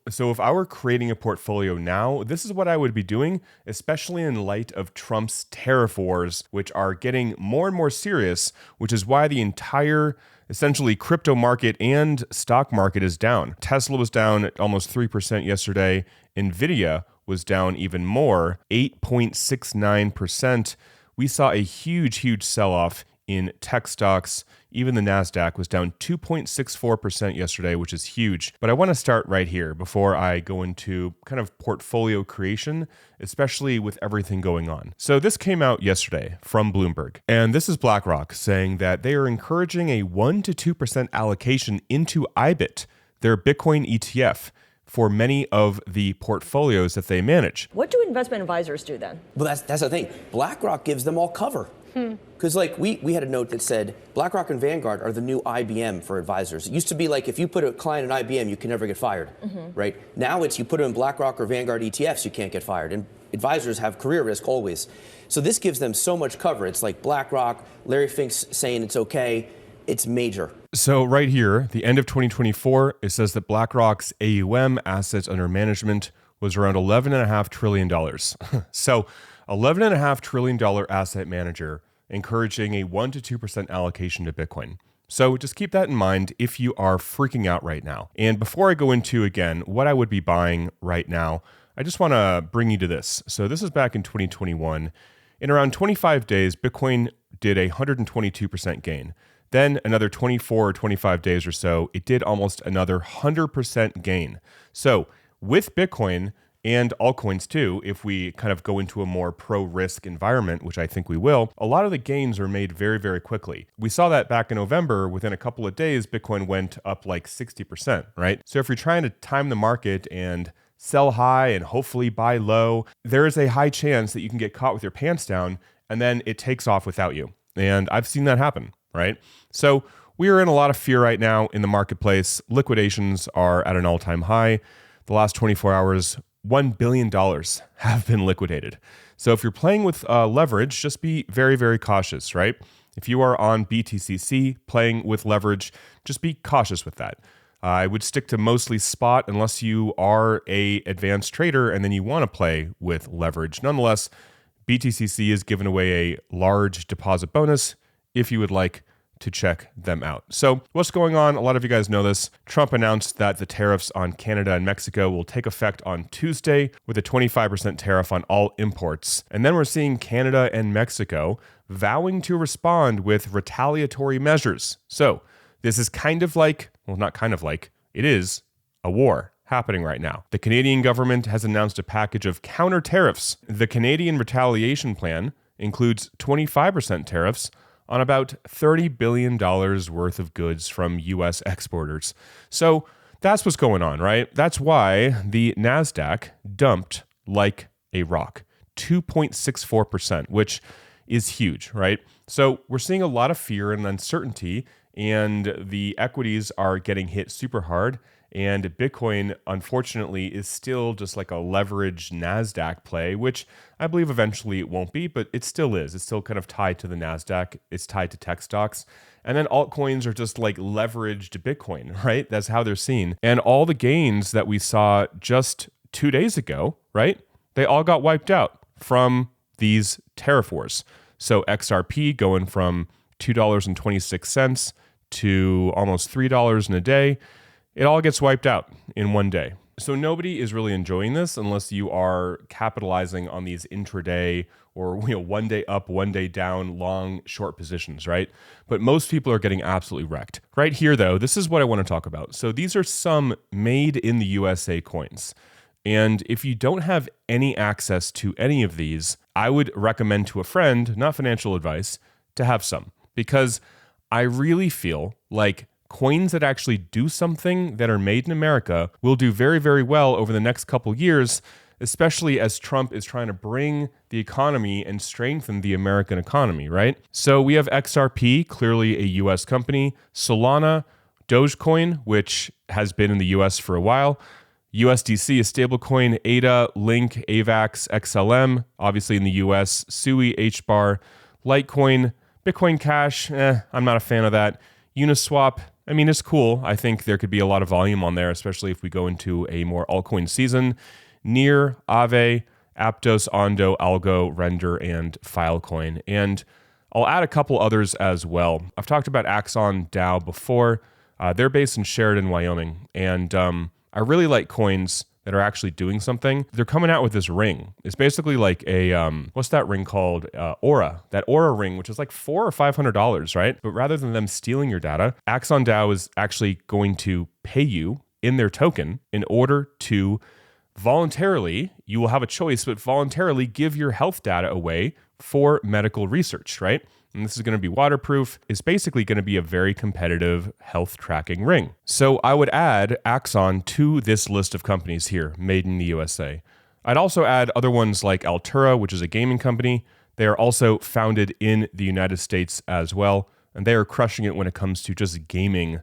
So if I were creating a portfolio now, this is what I would be doing, especially in light of Trump's tariff wars, which are getting more and more serious, which is why the entire essentially crypto market and stock market is down. Tesla was down at almost 3% yesterday. Nvidia was down even more, 8.69%. We saw a huge sell-off in tech stocks. Even the NASDAQ was down 2.64% yesterday, which is huge. But I want to start right here before I go into kind of portfolio creation, especially with everything going on. So this came out yesterday from Bloomberg, and this is BlackRock saying that they are encouraging a 1 to 2% allocation into IBIT, their Bitcoin ETF, for many of the portfolios that they manage. What do investment advisors do then? Well, that's the thing. BlackRock gives them all cover. Because we had a note that said BlackRock and Vanguard are the new IBM for advisors. It used to be like if you put a client in IBM, you can never get fired, right? Now it's you put them in BlackRock or Vanguard ETFs, you can't get fired. And advisors have career risk always. So this gives them so much cover. It's like BlackRock, Larry Fink's saying it's okay. It's major. So right here, the end of 2024, it says that BlackRock's AUM, assets under management, was around $11.5 trillion. So $11.5 trillion asset manager encouraging a 1 to 2% allocation to Bitcoin. So just keep that in mind if you are freaking out right now. And before I go into, again, what I would be buying right now, I just want to bring you to this. So this is back in 2021. In around 25 days, Bitcoin did a 122% gain. Then another 24 or 25 days or so, it did almost another 100% gain. So with Bitcoin and altcoins too, if we kind of go into a more pro-risk environment, which I think we will, a lot of the gains are made very quickly. We saw that back in November. Within a couple of days, Bitcoin went up like 60%, right? So if you're trying to time the market and sell high and hopefully buy low, there is a high chance that you can get caught with your pants down and then it takes off without you. And I've seen that happen, right? So we are in a lot of fear right now in the marketplace. Liquidations are at an all-time high. The last 24 hours, $1 billion have been liquidated. So if you're playing with leverage, just be very cautious, right? If you are on BTCC playing with leverage, just be cautious with that. I would stick to mostly spot unless you are a advanced trader and then you want to play with leverage. Nonetheless, BTCC is giving away a large deposit bonus if you would like to check them out. So what's going on? A lot of you guys know this. Trump announced that the tariffs on Canada and Mexico will take effect on Tuesday with a 25% tariff on all imports. And then we're seeing Canada and Mexico vowing to respond with retaliatory measures. So this is kind of like, well, not kind of like, it is a war happening right now. The Canadian government has announced a package of counter tariffs. The Canadian retaliation plan includes 25% tariffs on about $30 billion worth of goods from U.S. exporters. So that's what's going on, right? That's why the NASDAQ dumped like a rock, 2.64%, which is huge, right? So we're seeing a lot of fear and uncertainty, and the equities are getting hit super hard. And Bitcoin, unfortunately, is still just like a leveraged NASDAQ play, which I believe eventually it won't be, but it still is. It's still kind of tied to the NASDAQ. It's tied to tech stocks. And then altcoins are just like leveraged Bitcoin, right? That's how they're seen. And all the gains that we saw just 2 days ago, right? They all got wiped out from these tariff wars. So XRP going from $2.26 to almost $3 in a day. It all gets wiped out in one day. So nobody is really enjoying this unless you are capitalizing on these intraday or 1 day up, 1 day down, long, short positions, right? But most people are getting absolutely wrecked. Right here, though, this is what I want to talk about. So these are some made in the USA coins. And if you don't have any access to any of these, I would recommend to a friend, not financial advice, to have some. Because I really feel like coins that actually do something that are made in America will do very well over the next couple years, especially as Trump is trying to bring the economy and strengthen the American economy, right? So we have XRP, clearly a US company, Solana, Dogecoin, which has been in the US for a while, USDC, a stablecoin, ADA, Link, AVAX, XLM, obviously in the US, SUI, HBAR, Litecoin, Bitcoin Cash, I'm not a fan of that. Uniswap, I mean, it's cool. I think there could be a lot of volume on there, especially if we go into a more altcoin season. Near, Aave, Aptos, Ondo, Algo, Render, and Filecoin. And I'll add a couple others as well. I've talked about Axon DAO before. They're based in Sheridan, Wyoming. And I really like coins that are actually doing something. They're coming out with this ring. It's basically like a, what's that ring called? Aura. That Aura ring, which is like $400 or $500, right? But rather than them stealing your data, Axon DAO is actually going to pay you in their token in order to voluntarily, you will have a choice, but voluntarily give your health data away for medical research, right? And this is going to be waterproof. It's basically going to be a very competitive health tracking ring. So I would add Axon to this list of companies here, made in the USA. I'd also add other ones like Altura, which is a gaming company. They are also founded in the United States as well, and they are crushing it when it comes to just gaming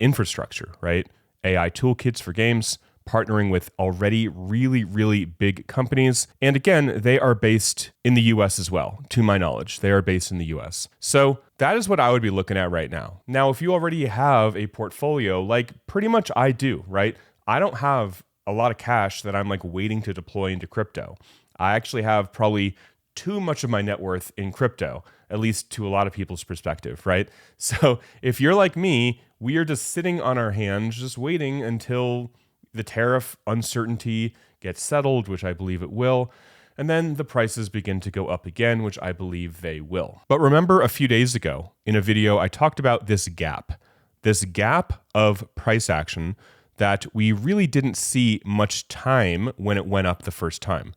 infrastructure, right? AI toolkits for games, partnering with already really, really big companies. And again, they are based in the US as well, to my knowledge. They are based in the US. So that is what I would be looking at right now. Now, if you already have a portfolio, like pretty much I do, right? I don't have a lot of cash that I'm like waiting to deploy into crypto. I actually have probably too much of my net worth in crypto, at least to a lot of people's perspective, right? So if you're like me, we are just sitting on our hands, just waiting until the tariff uncertainty gets settled, which I believe it will, and then the prices begin to go up again, which I believe they will. But remember a few days ago in a video, I talked about this gap of price action that we really didn't see much time when it went up the first time,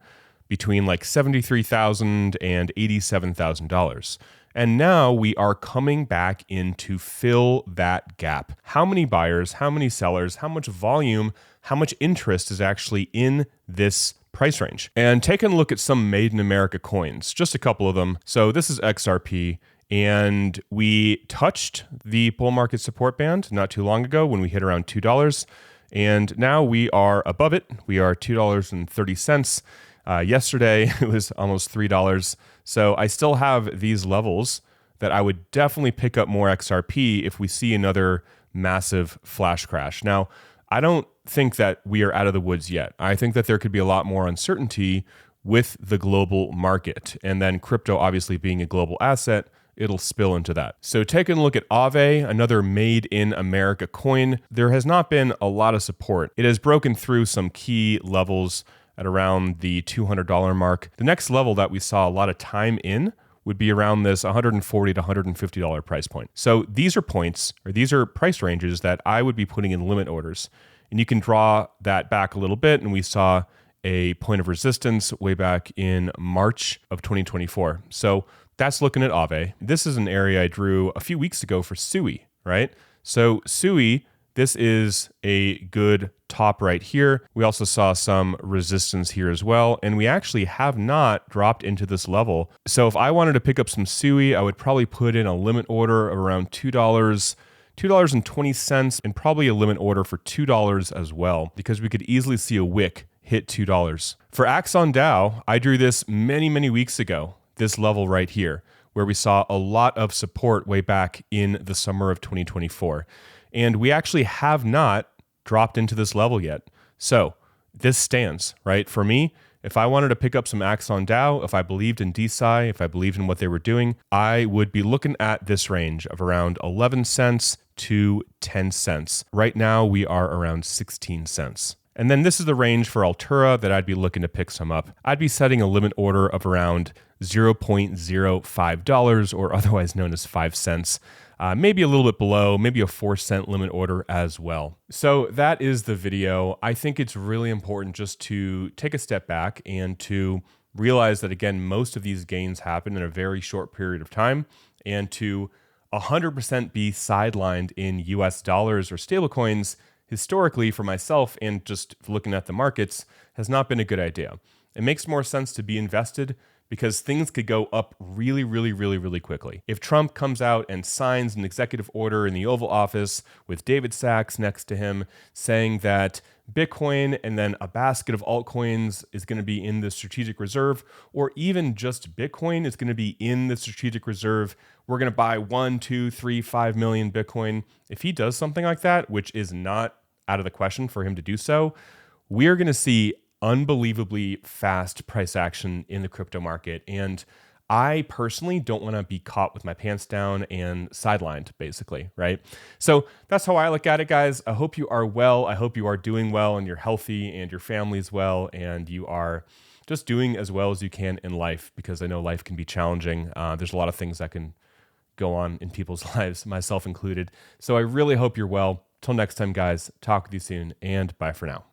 between like $73,000 and $87,000. And now we are coming back in to fill that gap. How many buyers, how many sellers, how much volume, how much interest is actually in this price range? And taking a look at some made in America coins, just a couple of them. So this is XRP, and we touched the bull market support band not too long ago when we hit around $2. And now we are above it. We are $2.30. Yesterday, it was almost $3. So I still have these levels that I would definitely pick up more XRP if we see another massive flash crash. Now, I don't think that we are out of the woods yet. I think that there could be a lot more uncertainty with the global market. And then crypto obviously being a global asset, it'll spill into that. So taking a look at Aave, another made in America coin, there has not been a lot of support. It has broken through some key levels at around the $200 mark. The next level that we saw a lot of time in would be around this $140 to $150 price point. So these are points, or these are price ranges that I would be putting in limit orders. And you can draw that back a little bit, and we saw a point of resistance way back in March of 2024. So that's looking at Aave. This is an area I drew a few weeks ago for Sui, right? So Sui, this is a good top right here. We also saw some resistance here as well, and we actually have not dropped into this level. So if I wanted to pick up some Sui, I would probably put in a limit order of around $2.20, and probably a limit order for $2 as well, because we could easily see a wick hit $2. For Axon DAO, I drew this many, many weeks ago, this level right here, where we saw a lot of support way back in the summer of 2024. And we actually have not dropped into this level yet. So this stands, right? For me, if I wanted to pick up some Axon DAO, if I believed in DeSci, if I believed in what they were doing, I would be looking at this range of around 11 cents to 10 cents. Right now, we are around 16 cents. And then this is the range for Altura that I'd be looking to pick some up. I'd be setting a limit order of around $0.05, or otherwise known as 5 cents. Maybe a little bit below, maybe a 4-cent limit order as well. So that is the video. I think it's really important just to take a step back and to realize that, again, most of these gains happen in a very short period of time, and to 100% be sidelined in US dollars or stablecoins historically for myself and just looking at the markets has not been a good idea. It makes more sense to be invested because things could go up really, really, really, really quickly. If Trump comes out and signs an executive order in the Oval Office with David Sachs next to him saying that Bitcoin and then a basket of altcoins is going to be in the strategic reserve, or even just Bitcoin is going to be in the strategic reserve. We're going to buy 1, 2, 3, 5 million Bitcoin. If he does something like that, which is not out of the question for him to do so, we are going to see unbelievably fast price action in the crypto market. And I personally don't want to be caught with my pants down and sidelined, basically, right? So that's how I look at it, guys. I hope you are well. I hope you are doing well and you're healthy and your family's well and you are just doing as well as you can in life, because I know life can be challenging. There's a lot of things that can go on in people's lives, myself included. So I really hope you're well. Till next time, guys, talk with you soon, and bye for now.